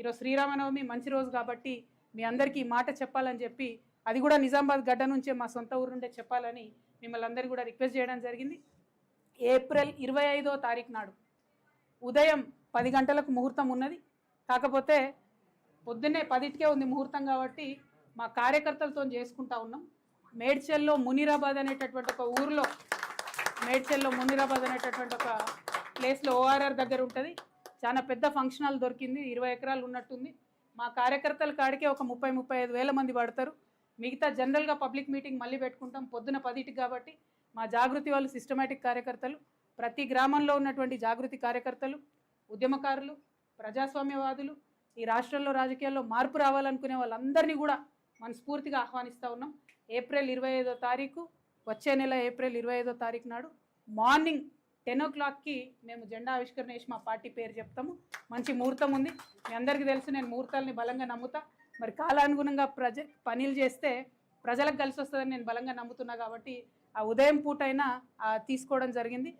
ఈరోజు శ్రీరామనవమి మంచి రోజు కాబట్టి మీ అందరికీ ఈ మాట చెప్పాలని చెప్పి, అది కూడా నిజామాబాద్ గడ్డ నుంచే మా సొంత ఊరు నుండే చెప్పాలని మిమ్మల్ని అందరినీ కూడా రిక్వెస్ట్ చేయడం జరిగింది. ఏప్రిల్ 25వ తారీఖు నాడు ఉదయం 10 గంటలకు ముహూర్తం ఉన్నది. కాకపోతే పొద్దున్నే 10కే ఉంది ముహూర్తం కాబట్టి మా కార్యకర్తలతో చేసుకుంటా ఉన్నాం. మేడ్చల్లో మునీరాబాద్ అనేటటువంటి ఒక ఊరిలో, మేడ్చల్లో మునీరాబాద్ అనేటటువంటి ఒక ప్లేస్లో ఓఆర్ఆర్ దగ్గర ఉంటుంది. చాలా పెద్ద ఫంక్షన్ హాల్ దొరికింది, 20 ఎకరాలు ఉన్నట్టుంది. మా కార్యకర్తల కాడికే ఒక 30-35 వేల మంది పడతారు. మిగతా జనరల్గా పబ్లిక్ మీటింగ్ మళ్ళీ పెట్టుకుంటాం పొద్దున 10కి కాబట్టి మా జాగృతి వాళ్ళు సిస్టమేటిక్ కార్యకర్తలు, ప్రతి గ్రామంలో ఉన్నటువంటి జాగృతి కార్యకర్తలు, ఉద్యమకారులు, ప్రజాస్వామ్యవాదులు, ఈ రాష్ట్రంలో రాజకీయాల్లో మార్పు రావాలనుకునే వాళ్ళందరినీ కూడా మనస్ఫూర్తిగా ఆహ్వానిస్తూ ఉన్నాం. ఏప్రిల్ 25వ తారీఖు, వచ్చే నెల ఏప్రిల్ 25వ తారీఖు నాడు మార్నింగ్ 10 o'clockకి మేము జెండా ఆవిష్కరణ చేసి మా పార్టీ పేరు చెప్తాము. మంచి ముహూర్తం ఉంది. మీ అందరికీ తెలుసు, నేను ముహూర్తాలని బలంగా నమ్ముతా. మరి కాలానుగుణంగా పనులు చేస్తే ప్రజలకు కలిసి వస్తుందని నేను బలంగా నమ్ముతున్నా కాబట్టి ఆ ఉదయం పూట అయినా తీసుకోవడం జరిగింది.